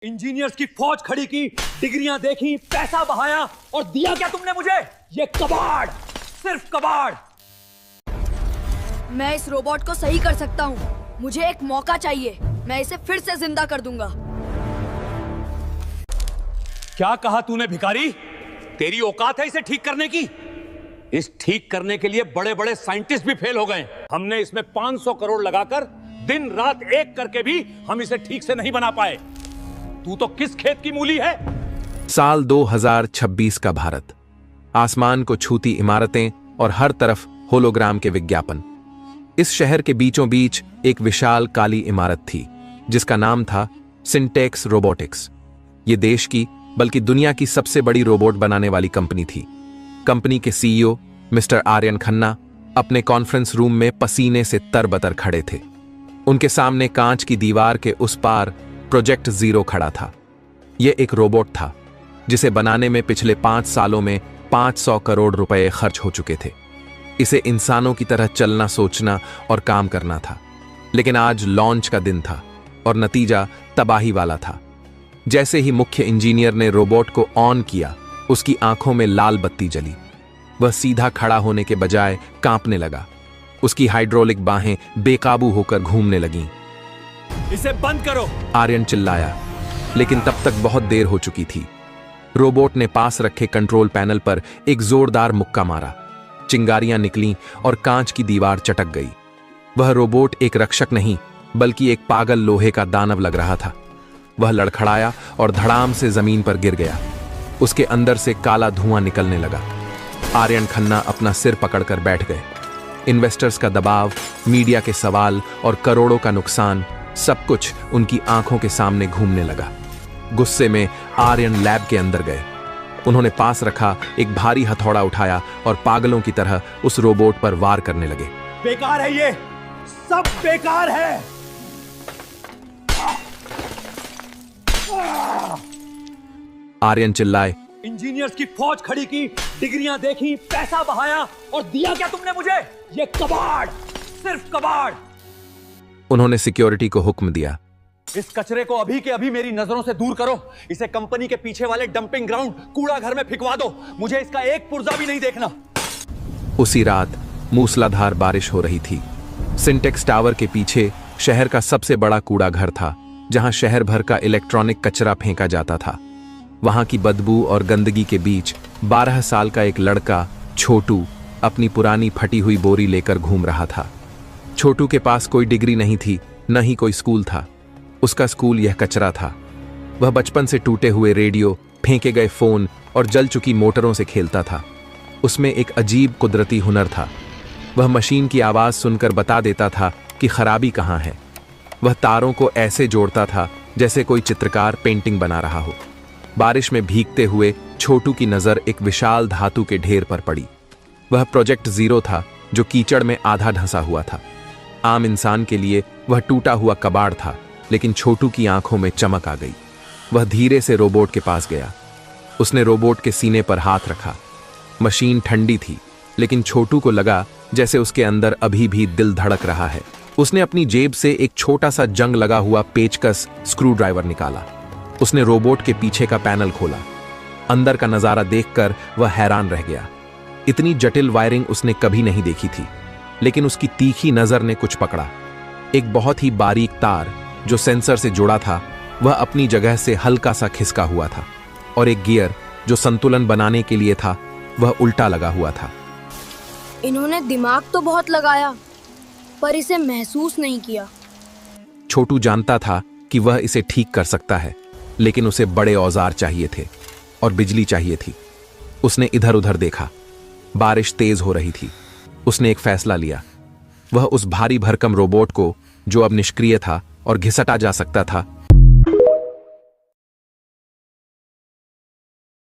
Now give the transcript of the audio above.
Engineers की फौज खड़ी की, डिग्रियां देखी, पैसा बहाया और दिया क्या तुमने मुझे? ये कबाड़, सिर्फ कबाड़। मैं इस रोबोट को सही कर सकता हूँ। मुझे एक मौका चाहिए, मैं इसे फिर से जिंदा कर दूंगा। क्या कहा तूने भिखारी? तेरी औकात है इसे ठीक करने की? इस ठीक करने के लिए बड़े बड़े साइंटिस्ट भी फेल हो गए। हमने इसमें 500 करोड़ लगाकर दिन रात एक करके भी हम इसे ठीक से नहीं बना पाए। तू तो किस खेत की मूली है? साल 2026 का भारत, आसमान को छूती इमारतें और हर तरफ होलोग्राम के विज्ञापन। इस शहर के बीचों बीच एक विशाल काली इमारत थी जिसका नाम था सिंटेक्स रोबोटिक्स। ये देश की बल्कि दुनिया की सबसे बड़ी रोबोट बनाने वाली कंपनी थी। कंपनी के सीईओ मिस्टर आर्यन खन्ना अपने कॉन्फ्रेंस रूम में पसीने से तरबतर खड़े थे। उनके सामने कांच की दीवार के उस पार प्रोजेक्ट जीरो खड़ा था। यह एक रोबोट था जिसे बनाने में पिछले 5 सालों में 500 करोड़ रुपए खर्च हो चुके थे। इसे इंसानों की तरह चलना, सोचना और काम करना था। लेकिन आज लॉन्च का दिन था और नतीजा तबाही वाला था। जैसे ही मुख्य इंजीनियर ने रोबोट को ऑन किया, उसकी आंखों में लाल बत्ती जली। वह सीधा खड़ा होने के बजाय कांपने लगा। उसकी हाइड्रोलिक बाहें बेकाबू होकर घूमने लगीं। इसे बंद करो! आर्यन चिल्लाया, लेकिन तब तक बहुत देर हो चुकी थी। रोबोट ने पास रखे कंट्रोल पैनल पर एक जोरदार मुक्का मारा। चिंगारियां निकलीं और कांच की दीवार चटक गई। वह रोबोट एक रक्षक नहीं बल्कि एक पागल लोहे का दानव लग रहा था। वह लड़खड़ाया और धड़ाम से जमीन पर गिर गया। उसके अंदर से काला धुआं निकलने लगा। आर्यन खन्ना अपना सिर पकड़कर बैठ गए। इन्वेस्टर्स का दबाव, मीडिया के सवाल और करोड़ों का नुकसान, सब कुछ उनकी आंखों के सामने घूमने लगा। गुस्से में आर्यन लैब के अंदर गए। उन्होंने पास रखा एक भारी हथौड़ा उठाया और पागलों की तरह उस रोबोट पर वार करने लगे। बेकार है, ये सब बेकार है। आर्यन चिल्लाए, इंजीनियर्स की फौज खड़ी की, डिग्रियां देखी, पैसा बहाया और दिया क्या तुमने मुझे? ये कबाड़, सिर्फ कबाड़। उन्होंने सिक्योरिटी को हुक्म दिया, इस कचरे को अभी के अभी मेरी नजरों से दूर करो। इसे कंपनी के पीछे वाले डंपिंग ग्राउंड, कूड़ा घर में फिकवा दो। मुझे इसका एक पुर्जा भी नहीं देखना। उसी रात मूसलाधार बारिश हो रही थी। सिंटेक्स टावर के पीछे शहर का सबसे बड़ा कूड़ा घर था, जहां शहर भर का इलेक्ट्रॉनिक कचरा फेंका जाता था। वहां की बदबू और गंदगी के बीच 12 साल का एक लड़का छोटू अपनी पुरानी फटी हुई बोरी लेकर घूम रहा था। छोटू के पास कोई डिग्री नहीं थी, न ही कोई स्कूल था। उसका स्कूल यह कचरा था। वह बचपन से टूटे हुए रेडियो, फेंके गए फोन और जल चुकी मोटरों से खेलता था। उसमें एक अजीब कुदरती हुनर था। वह मशीन की आवाज सुनकर बता देता था कि खराबी कहाँ है। वह तारों को ऐसे जोड़ता था जैसे कोई चित्रकार पेंटिंग बना रहा हो। बारिश में भीगते हुए छोटू की नजर एक विशाल धातु के ढेर पर पड़ी। वह प्रोजेक्ट जीरो था, जो कीचड़ में आधा ढंसा हुआ था। आम इंसान के लिए वह टूटा हुआ कबाड़ था, लेकिन छोटू की आंखों में चमक आ गई। वह धीरे से रोबोट के पास गया। उसने रोबोट के सीने पर हाथ रखा। मशीन ठंडी थी, लेकिन छोटू को लगा जैसे उसके अंदर अभी भी दिल धड़क रहा है। उसने अपनी जेब से एक छोटा सा जंग लगा हुआ पेचकस स्क्रू ड्राइवर निकाला। उसने रोबोट के पीछे का पैनल खोला। अंदर का नजारा देखकर वह हैरान रह गया। इतनी जटिल वायरिंग उसने कभी नहीं देखी थी, लेकिन उसकी तीखी नजर ने कुछ पकड़ा। एक बहुत ही बारीक तार जो सेंसर से जुड़ा था, वह अपनी जगह से हल्का सा खिसका हुआ था, और एक गियर जो संतुलन बनाने के लिए था, वह उल्टा लगा हुआ था। इन्होंने दिमाग तो बहुत लगाया, पर इसे महसूस नहीं किया। छोटू जानता था कि वह इसे ठीक कर सकता है, लेकिन उसे बड़े औजार चाहिए थे और बिजली चाहिए थी। उसने इधर उधर देखा। बारिश तेज हो रही थी। उसने एक फैसला लिया। वह उस भारी भरकम रोबोट को, जो अब निष्क्रिय था और घिसटा जा सकता था,